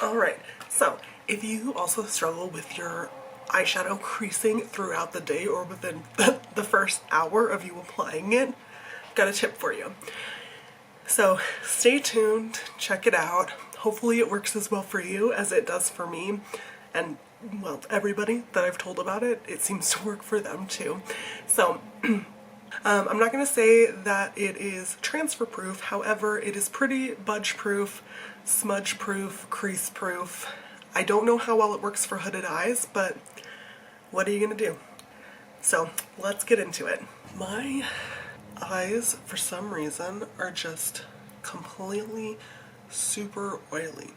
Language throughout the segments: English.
Alright, so if you also struggle with your eyeshadow creasing throughout the day or within the first hour of you applying it, I've got a tip for you. So stay tuned, check it out. Hopefully it works as well for you as it does for me, and well, everybody that I've told about it, it seems to work for them too. So I'm not going to say that it is transfer proof, however it is pretty budge proof, smudge proof, crease proof. I don't know how well it works for hooded eyes, but what are you going to do? So let's get into it. My eyes, for some reason, are just completely super oily.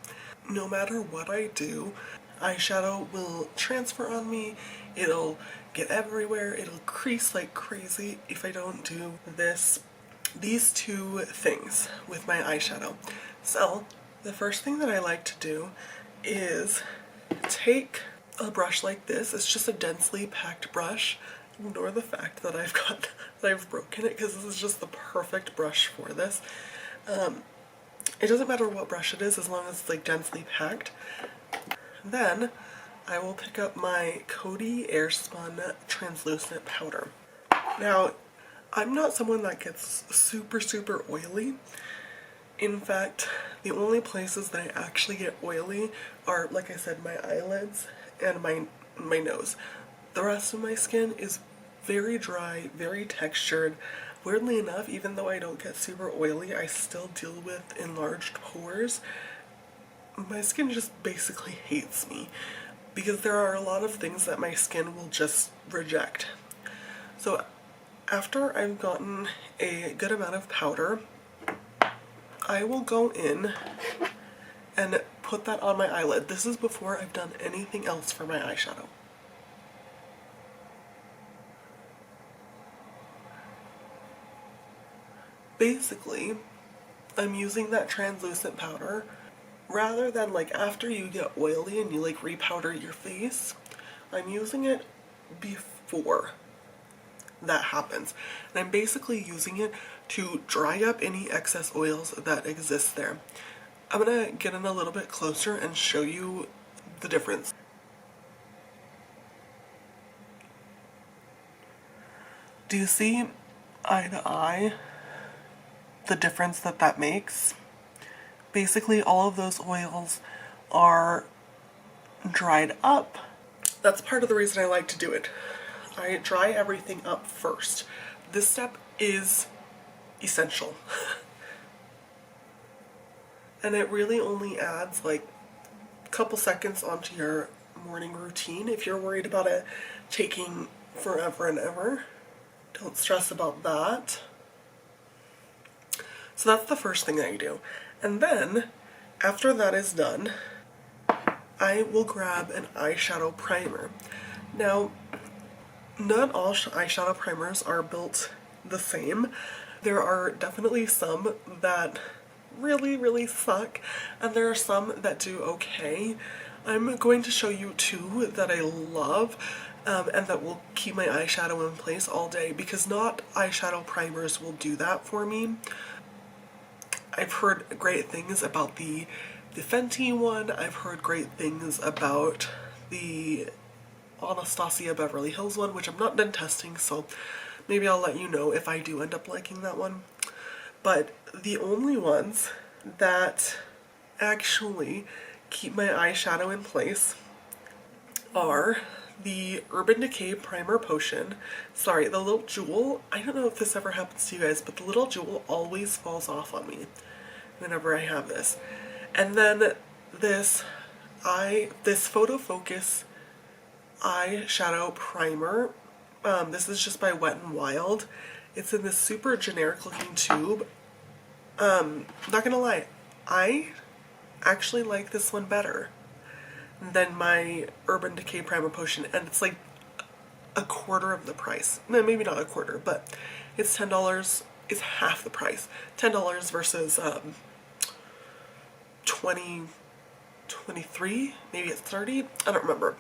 No matter what I do, eyeshadow will transfer on me, it'll get everywhere, it'll crease like crazy if I don't do these two things with my eyeshadow. So the first thing that I like to do is take a brush like this. It's just a densely packed brush. Ignore the fact that I've broken it, because this is just the perfect brush for this. It doesn't matter what brush it is as long as it's like densely packed. Then I will pick up my Coty Airspun translucent powder. Now, I'm not someone that gets super oily. In fact, the only places that I actually get oily are, like I said, my eyelids and my nose. The rest of my skin is very dry, very textured. Weirdly enough, even though I don't get super oily, I still deal with enlarged pores. My skin just basically hates me because there are a lot of things that my skin will just reject. So after I've gotten a good amount of powder, I will go in and put that on my eyelid. This is before I've done anything else for my eyeshadow. Basically, I'm using that translucent powder rather than like after you get oily and you like repowder your face. I'm using it before that happens, and I'm basically using it to dry up any excess oils that exist there. I'm gonna get in a little bit closer and show you the difference. Do you see eye to eye the difference that makes? Basically all of those oils are dried up. That's part of the reason I like to do it. I dry everything up first. This step is essential. And it really only adds like a couple seconds onto your morning routine. If you're worried about it taking forever and ever, don't stress about that. So that's the first thing that I do. And then, after that is done, I will grab an eyeshadow primer. Now, not all eyeshadow primers are built the same. There are definitely some that really suck, and there are some that do okay. I'm going to show you two that I love, and that will keep my eyeshadow in place all day, because not eyeshadow primers will do that for me. I've heard great things about the Fenty one. I've heard great things about the Anastasia Beverly Hills one, which I'm not done testing, so maybe I'll let you know if I do end up liking that one. But the only ones that actually keep my eyeshadow in place are the Urban Decay Primer Potion. Sorry, the little jewel, I don't know if this ever happens to you guys, but the little jewel always falls off on me whenever I have this. And then this Photo Focus eyeshadow primer. This is just by Wet n Wild. It's in this super generic looking tube. Not gonna lie, I actually like this one better than my Urban Decay Primer Potion, and it's like a quarter of the price. No, maybe not a quarter, but it's $10. It's half the price. $10 versus 23, maybe it's 30, I don't remember.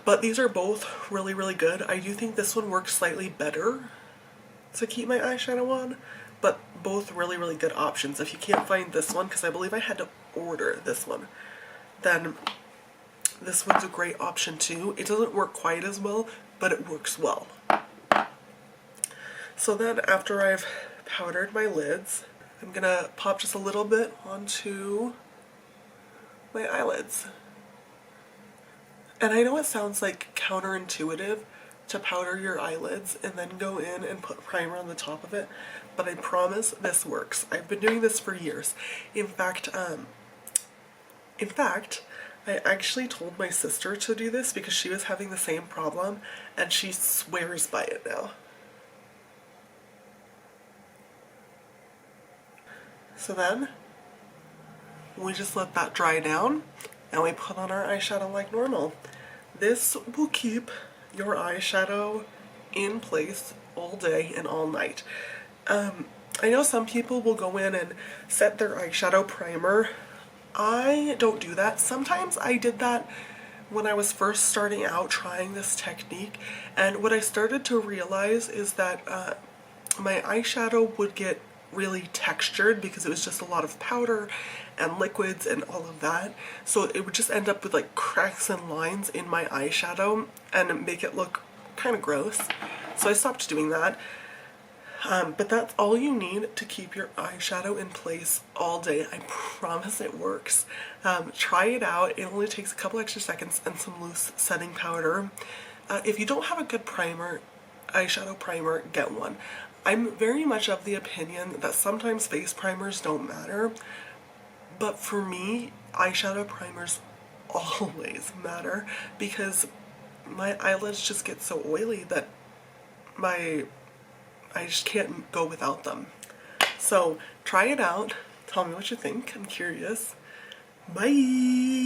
But these are both really good. I do think this one works slightly better to keep my eyeshadow on, but both really good options. If you can't find this one, because I believe I had to order this one, then this one's a great option too. It doesn't work quite as well, but it works well. So then after I've powdered my lids, I'm gonna pop just a little bit onto my eyelids. And I know it sounds like counterintuitive to powder your eyelids and then go in and put primer on the top of it, but I promise this works. I've been doing this for years. In fact, I actually told my sister to do this because she was having the same problem and she swears by it now. So then we just let that dry down and we put on our eyeshadow like normal. This will keep your eyeshadow in place all day and all night. I know some people will go in and set their eyeshadow primer. I don't do that. Sometimes I did that when I was first starting out trying this technique, and what I started to realize is that my eyeshadow would get really textured because it was just a lot of powder and liquids and all of that, so it would just end up with like cracks and lines in my eyeshadow and make it look kind of gross. So I stopped doing that. But that's all you need to keep your eyeshadow in place all day. I promise it works. Try it out. It only takes a couple extra seconds and some loose setting powder. If you don't have a good primer, eyeshadow primer, get one. I'm very much of the opinion that sometimes face primers don't matter, but for me, eyeshadow primers always matter because my eyelids just get so oily that I just can't go without them. So try it out. Tell me what you think. I'm curious. Bye!